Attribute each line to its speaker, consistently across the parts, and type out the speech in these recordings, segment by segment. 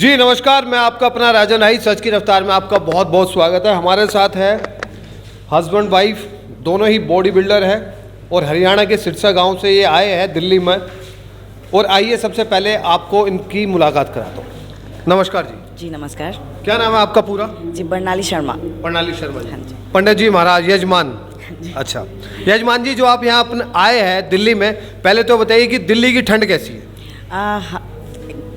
Speaker 1: जी नमस्कार, मैं आपका अपना राजन आई। सच की रफ्तार में आपका बहुत बहुत स्वागत है। हमारे साथ है हस्बैंड वाइफ, दोनों ही बॉडी बिल्डर हैं और हरियाणा के सिरसा गांव से ये आए हैं दिल्ली में। और आइए सबसे पहले आपको इनकी मुलाकात कराता हूँ। नमस्कार जी।
Speaker 2: जी नमस्कार।
Speaker 1: क्या नाम है आपका पूरा?
Speaker 2: जी बर्नाली शर्मा।
Speaker 1: बर्नाली शर्मा जी।
Speaker 2: हाँ जी।
Speaker 1: पंडित जी महाराज, यजमान। अच्छा यजमान जी, जो आप यहाँ अपने आए हैं दिल्ली में, पहले तो बताइए कि दिल्ली की ठंड कैसी है?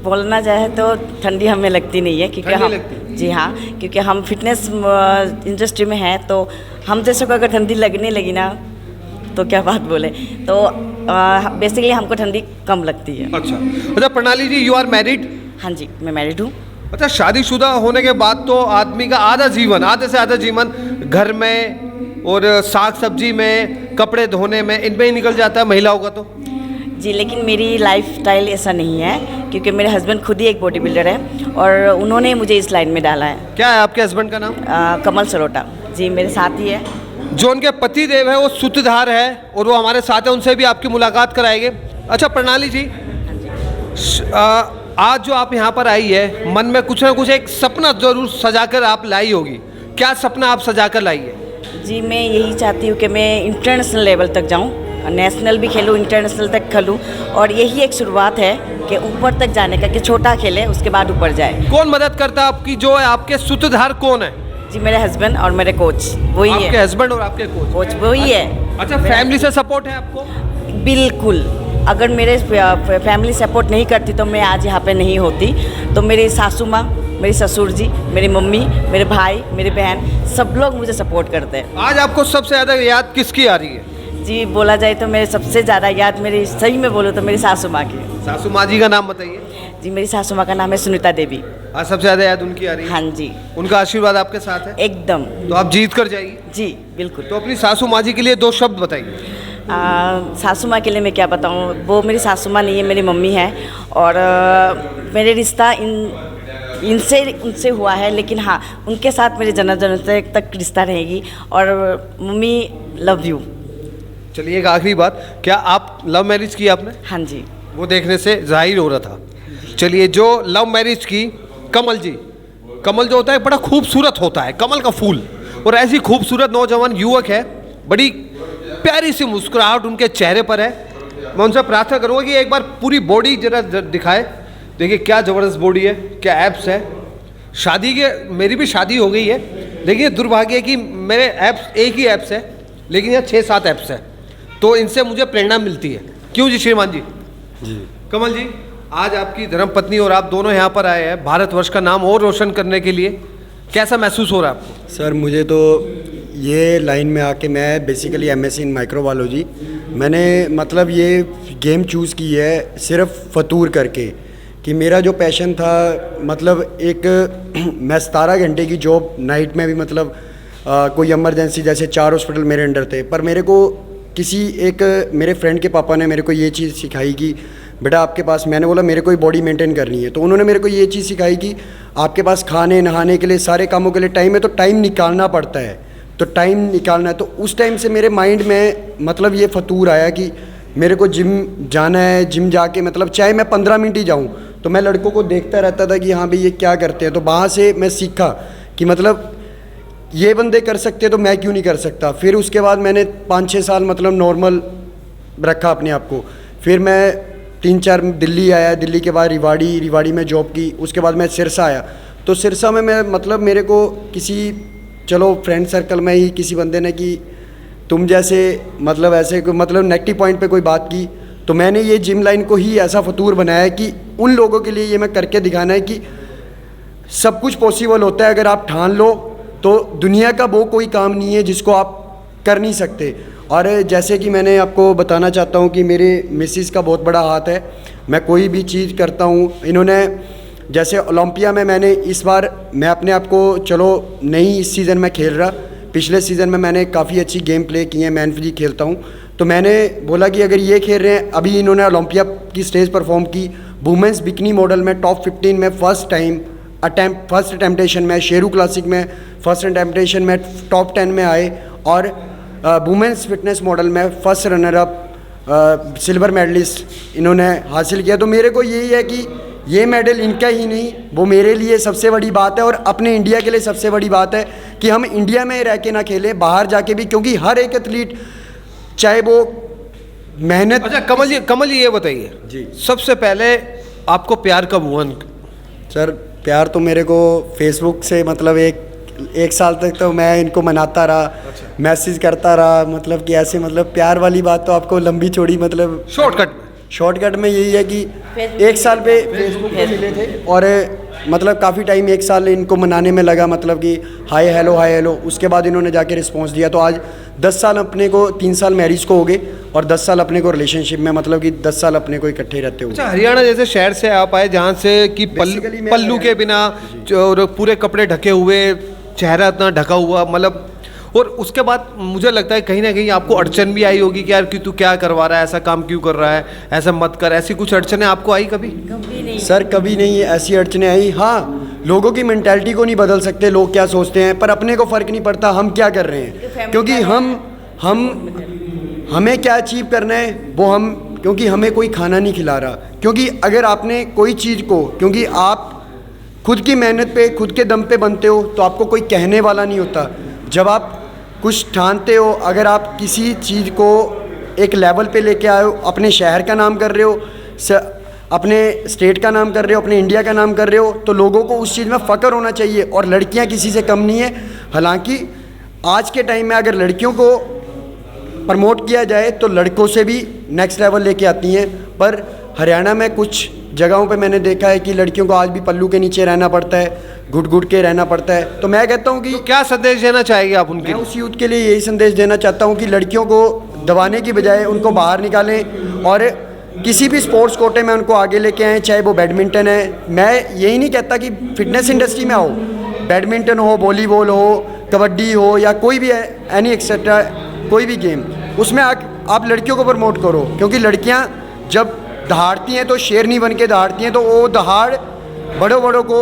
Speaker 2: बोलना चाहे तो ठंडी हमें लगती नहीं है, क्योंकि
Speaker 1: ठंडी
Speaker 2: हम
Speaker 1: लगती?
Speaker 2: जी हाँ, क्योंकि हम फिटनेस इंडस्ट्री में हैं, तो हम जैसे को अगर ठंडी लगने लगी ना तो क्या बात बोले, तो बेसिकली हमको ठंडी कम लगती है।
Speaker 1: अच्छा प्रणाली जी, यू आर मैरिड?
Speaker 2: हाँ जी, मैं मैरिड हूँ।
Speaker 1: अच्छा, शादीशुदा होने के बाद तो आदमी का आधा जीवन, आधे से आधा जीवन घर में और साग सब्जी में, कपड़े धोने में, इनमें ही निकल जाता है महिलाओं का तो।
Speaker 2: जी, लेकिन मेरी लाइफस्टाइल ऐसा नहीं है, क्योंकि मेरे हस्बैंड खुद ही एक बॉडी बिल्डर है और उन्होंने मुझे इस लाइन में डाला है।
Speaker 1: क्या है आपके हस्बैंड का नाम?
Speaker 2: कमल सरोटा जी, मेरे साथ ही है।
Speaker 1: जो उनके पति देव है वो सूत्रधार है और वो हमारे साथ है, उनसे भी आपकी मुलाकात कराएंगे। अच्छा प्रणाली जी, आज जो आप यहाँ पर आई है, मन में कुछ ना कुछ एक सपना जरूर सजा कर आप लाई होगी। क्या सपना आप सजा कर लाई है?
Speaker 2: जी, मैं यही चाहती हूँ कि मैं इंटरनेशनल लेवल तक जाऊँ, नेशनल भी खेलूँ, इंटरनेशनल तक खेलूँ, और यही एक शुरुआत है कि ऊपर तक जाने का, कि छोटा खेले उसके बाद ऊपर जाए।
Speaker 1: कौन मदद करता है आपकी? जो है आपके सूत्रधार कौन है?
Speaker 2: जी, मेरे हस्बैंड और मेरे कोच वही है।
Speaker 1: आपके हस्बैंड और आपके कोच
Speaker 2: वही है।
Speaker 1: अच्छा, फैमिली से सपोर्ट है आपको?
Speaker 2: बिल्कुल। अगर मेरे फैमिली सपोर्ट नहीं करती तो मैं आज यहाँ पे नहीं होती। तो मेरी सासू माँ, मेरी ससुर जी, मेरी मम्मी, मेरे भाई, मेरी बहन, सब लोग मुझे सपोर्ट करते हैं।
Speaker 1: आज आपको सबसे ज़्यादा याद किसकी आ रही है?
Speaker 2: जी, बोला जाए तो मेरे सबसे ज़्यादा याद, मेरी सही में बोलूँ तो मेरी सासू माँ की।
Speaker 1: सासू माँ जी का नाम बताइए।
Speaker 2: जी, मेरी सासू माँ का नाम है सुनीता देवी।
Speaker 1: आज सबसे ज़्यादा याद उनकी आ रही है?
Speaker 2: हाँ जी।
Speaker 1: उनका आशीर्वाद आपके साथ है?
Speaker 2: एकदम।
Speaker 1: तो आप जीत कर जाइए।
Speaker 2: जी बिल्कुल।
Speaker 1: तो अपनी सासू माँ जी के लिए 2 शब्द बताइए।
Speaker 2: सासू माँ के लिए मैं क्या बताऊँ, वो मेरी सासू माँ नहीं है, मेरी मम्मी है। और मेरे रिश्ता उनसे हुआ है, लेकिन हाँ, उनके साथ मेरे जन्म तक रिश्ता रहेगी। और मम्मी, लव यू।
Speaker 1: चलिए, एक आखिरी बात, क्या आप लव मैरिज की आपने?
Speaker 2: हाँ जी।
Speaker 1: वो देखने से जाहिर हो रहा था। चलिए, जो लव मैरिज की, कमल जी, कमल जो होता है बड़ा खूबसूरत होता है, कमल का फूल, और ऐसी खूबसूरत नौजवान युवक है, बड़ी प्यारी सी मुस्कुराहट उनके चेहरे पर है। मैं उनसे प्रार्थना करूँगा कि एक बार पूरी बॉडी जरा दिखाए। देखिए क्या ज़बरदस्त बॉडी है, क्या एप्स है। मेरी भी शादी हो गई है, लेकिन दुर्भाग्य है कि मेरे एप्स एक ही एप्स है, लेकिन यहाँ 6-7 एप्स है, तो इनसे मुझे प्रेरणा मिलती है। क्यों जी श्रीमान जी?
Speaker 3: जी
Speaker 1: कमल जी, आज आपकी धर्मपत्नी और आप दोनों यहाँ पर आए हैं भारतवर्ष का नाम और रोशन करने के लिए। कैसा महसूस हो रहा है आपको?
Speaker 3: सर, मुझे तो ये लाइन में आके, मैं बेसिकली एमएससी इन माइक्रोबायोलॉजी, मैंने मतलब ये गेम चूज़ की है सिर्फ फतूर करके, कि मेरा जो पैशन था, मतलब एक मैं 17 घंटे की जॉब नाइट में भी, मतलब कोई इमरजेंसी, जैसे 4 हॉस्पिटल मेरे अंडर थे, पर मेरे को मेरे फ्रेंड के पापा ने मेरे को ये चीज़ सिखाई कि बेटा आपके पास, मैंने बोला मेरे को ही बॉडी मेंटेन करनी है, तो उन्होंने मेरे को ये चीज़ सिखाई कि आपके पास खाने नहाने के लिए, सारे कामों के लिए टाइम है, तो टाइम निकालना पड़ता है, तो टाइम निकालना है। तो उस टाइम से मेरे माइंड में मतलब ये फतूर आया कि मेरे को जिम जाना है, जिम जाके मतलब चाहे मैं 15 मिनट ही जाऊँ, तो मैं लड़कों को देखता रहता था कि हाँ भाई ये क्या करते हैं, तो वहाँ से मैं सीखा कि मतलब ये बंदे कर सकते हैं तो मैं क्यों नहीं कर सकता। फिर उसके बाद मैंने 5-6 साल मतलब नॉर्मल रखा अपने आप को। फिर मैं 3-4 दिल्ली आया, दिल्ली के बाद रिवाड़ी में जॉब की, उसके बाद मैं सिरसा आया। तो सिरसा में मैं मतलब मेरे को किसी, चलो फ्रेंड सर्कल में ही किसी बंदे ने कि तुम जैसे मतलब ऐसे मतलब नेगेटिव पॉइंट पे कोई बात की, तो मैंने ये जिम लाइन को ही ऐसा फतूर बनाया कि उन लोगों के लिए ये मैं करके दिखाना है कि सब कुछ पॉसिबल होता है अगर आप ठान लो, तो दुनिया का वो कोई काम नहीं है जिसको आप कर नहीं सकते। और जैसे कि मैंने आपको बताना चाहता हूँ कि मेरे मिसिस का बहुत बड़ा हाथ है, मैं कोई भी चीज़ करता हूँ। इन्होंने जैसे ओलंपिया में मैंने इस बार, मैं अपने आप को, चलो नहीं इस सीज़न में खेल रहा, पिछले सीज़न में मैंने काफ़ी अच्छी गेम प्ले की है, मैन फिजिक खेलता हूँ, तो मैंने बोला कि अगर ये खेल रहे हैं, अभी इन्होंने ओलंपिया की स्टेज परफॉर्म की, वुमेंस बिकनी मॉडल में टॉप 15 में फर्स्ट अटेम्प्टेशन में, शेरू क्लासिक में फर्स्ट अटेम्प्टेशन में टॉप 10 में आए, और वुमेंस फिटनेस मॉडल में first runner up silver medalist इन्होंने हासिल किया। तो मेरे को यही है कि ये मेडल इनका ही नहीं, वो मेरे लिए सबसे बड़ी बात है और अपने इंडिया के लिए सबसे बड़ी बात है कि हम इंडिया में रह के ना खेलें, बाहर जाके भी, क्योंकि हर एक एथलीट चाहे वो मेहनत।
Speaker 1: अच्छा कमल जी ये बताइए
Speaker 3: जी।
Speaker 1: सबसे पहले आपको प्यार कब हुआ?
Speaker 3: सर प्यार तो मेरे को फेसबुक से, मतलब एक साल तक तो मैं इनको मनाता रहा, मैसेज करता रहा, मतलब कि ऐसे, मतलब प्यार वाली बात तो आपको लंबी चौड़ी, मतलब शॉर्टकट में यही है कि एक साल पे फेसबुक पे मिले थे और मतलब काफ़ी टाइम, एक साल इनको मनाने में लगा, मतलब कि हाय हेलो, उसके बाद इन्होंने जाके रिस्पॉन्स दिया। तो आज 10 साल अपने को, 3 साल मैरिज को हो गए और 10 साल अपने को रिलेशनशिप में, मतलब कि 10 साल अपने को इकट्ठे रहते हुए।
Speaker 1: अच्छा, हरियाणा जैसे शहर से आप आए जहाँ से कि पल्लू के बिना और पूरे कपड़े ढके हुए, चेहरा इतना ढका हुआ, मतलब, और उसके बाद मुझे लगता है कहीं ना कहीं आपको अड़चन भी आई होगी कि यार कि तू क्या करवा रहा है, ऐसा काम क्यों कर रहा है, ऐसा मत कर, ऐसी कुछ अड़चनें आपको आई कभी?
Speaker 2: नहीं।
Speaker 3: सर कभी नहीं ऐसी अड़चनें आई। हाँ, लोगों की मेंटालिटी को नहीं बदल सकते, लोग क्या सोचते हैं, पर अपने को फ़र्क नहीं पड़ता हम क्या कर रहे हैं, क्योंकि हमें क्या अचीव करना है वो हम, क्योंकि हमें कोई खाना नहीं खिला रहा। क्योंकि अगर आपने कोई चीज़ को, क्योंकि आप खुद की मेहनत पे, खुद के दम पे बनते हो, तो आपको कोई कहने वाला नहीं होता। जब आप कुछ ठानते हो, अगर आप किसी चीज़ को एक लेवल पे लेके आए हो, अपने शहर का नाम कर रहे हो, अपने स्टेट का नाम कर रहे हो, अपने इंडिया का नाम कर रहे हो, तो लोगों को उस चीज़ में फ़ख्र होना चाहिए। और लड़कियां किसी से कम नहीं है। हालांकि आज के टाइम में अगर लड़कियों को प्रमोट किया जाए तो लड़कों से भी नेक्स्ट लेवल लेके आती हैं, पर हरियाणा में कुछ जगहों पे मैंने देखा है कि लड़कियों को आज भी पल्लू के नीचे रहना पड़ता है, घुट के रहना पड़ता है। तो मैं कहता हूँ कि
Speaker 1: क्या संदेश देना चाहेंगे आप उनके?
Speaker 3: मैं उस यूथ के लिए यही संदेश देना चाहता हूँ कि लड़कियों को दबाने की बजाय उनको बाहर निकालें और किसी भी स्पोर्ट्स कोटे में उनको आगे लेके आएँ, चाहे वो बैडमिंटन है। मैं यही नहीं कहता कि फिटनेस इंडस्ट्री में आओ, बैडमिंटन हो, वॉलीबॉल हो, कबड्डी हो, या कोई भी एनी एक्सेट्रा कोई भी गेम, उसमें आप लड़कियों को प्रमोट करो। क्योंकि लड़कियाँ जब दहाड़ती हैं तो शेरनी बन के दहाड़ती हैं, तो वो दहाड़ बड़ों को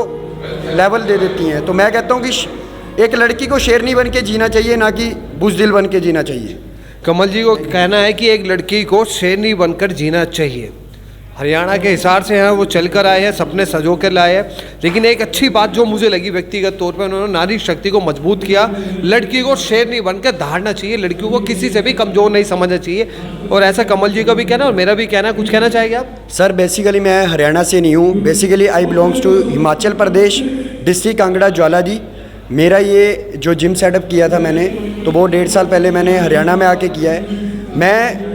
Speaker 3: लेवल दे देती हैं। तो मैं कहता हूँ कि एक लड़की को शेरनी बन के जीना चाहिए, ना कि बुज़दिल बन के जीना चाहिए।
Speaker 1: कमल जी को कहना है कि एक लड़की को शेरनी बनकर जीना चाहिए। हरियाणा के हिसाब से हैं वो चल कर आए हैं, सपने सजो कर लाए हैं। लेकिन एक अच्छी बात जो मुझे लगी व्यक्तिगत तौर पर, उन्होंने नारी शक्ति को मजबूत किया। लड़की को शेरनी बनकर दहाड़ना चाहिए, लड़कियों को किसी से भी कमज़ोर नहीं समझना चाहिए। और ऐसा कमल जी का भी कहना और मेरा भी कहना। कुछ कहना चाहेंगे आप?
Speaker 3: सर बेसिकली मैं हरियाणा से नहीं हूँ, basically I belongs to Himachal Pradesh, district Kangra, Jwala ji. मेरा ये जो जिम सेटअप किया था मैंने, तो वो 1.5 साल पहले मैंने हरियाणा में आके किया है। मैं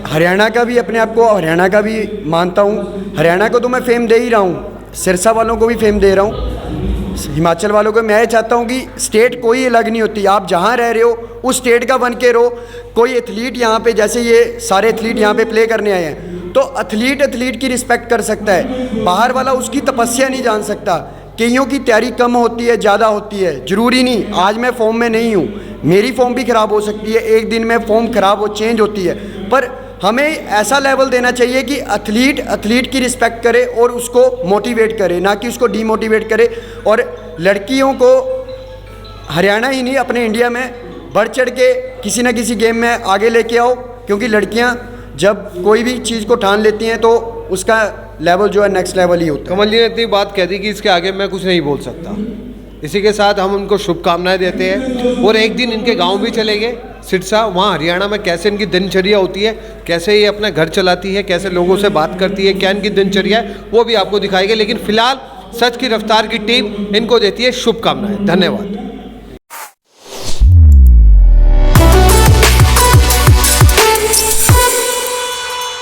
Speaker 3: हरियाणा का भी, अपने आप को हरियाणा का भी मानता हूँ। हरियाणा को तो मैं फेम दे ही रहा हूँ, सिरसा वालों को भी फेम दे रहा हूँ, हिमाचल वालों को। मैं चाहता हूँ कि स्टेट कोई अलग नहीं होती, आप जहाँ रह रहे हो उस स्टेट का बन के रहो। कोई एथलीट यहाँ पे, जैसे ये सारे एथलीट यहाँ पे प्ले करने आए हैं, तो एथलीट की रिस्पेक्ट कर सकता है, बाहर वाला उसकी तपस्या नहीं जान सकता। कईयों की तैयारी कम होती है, ज़्यादा होती है, ज़रूरी नहीं। आज मैं फॉर्म में नहीं हूँ, मेरी फॉर्म भी ख़राब हो सकती है, एक दिन में फॉर्म ख़राब हो, चेंज होती है, पर हमें ऐसा लेवल देना चाहिए कि एथलीट की रिस्पेक्ट करे और उसको मोटिवेट करे, ना कि उसको डीमोटिवेट करे। और लड़कियों को हरियाणा ही नहीं, अपने इंडिया में बढ़ चढ़ के किसी न किसी गेम में आगे लेके आओ। क्योंकि लड़कियां जब कोई भी चीज़ को ठान लेती हैं तो उसका लेवल जो है नेक्स्ट लेवल ही होता है।
Speaker 1: कमल जी ने इतनी बात कह दी कि इसके आगे मैं कुछ नहीं बोल सकता। इसी के साथ हम उनको शुभकामनाएं देते हैं। और एक दिन इनके गांव भी चलेंगे, सिरसा, वहाँ हरियाणा में कैसे इनकी दिनचर्या होती है, कैसे ये अपना घर चलाती है, कैसे लोगों से बात करती है, क्या इनकी दिनचर्या है, वो भी आपको दिखाएंगे। लेकिन फिलहाल सच की रफ्तार की टीम इनको देती है शुभकामनाएं। धन्यवाद।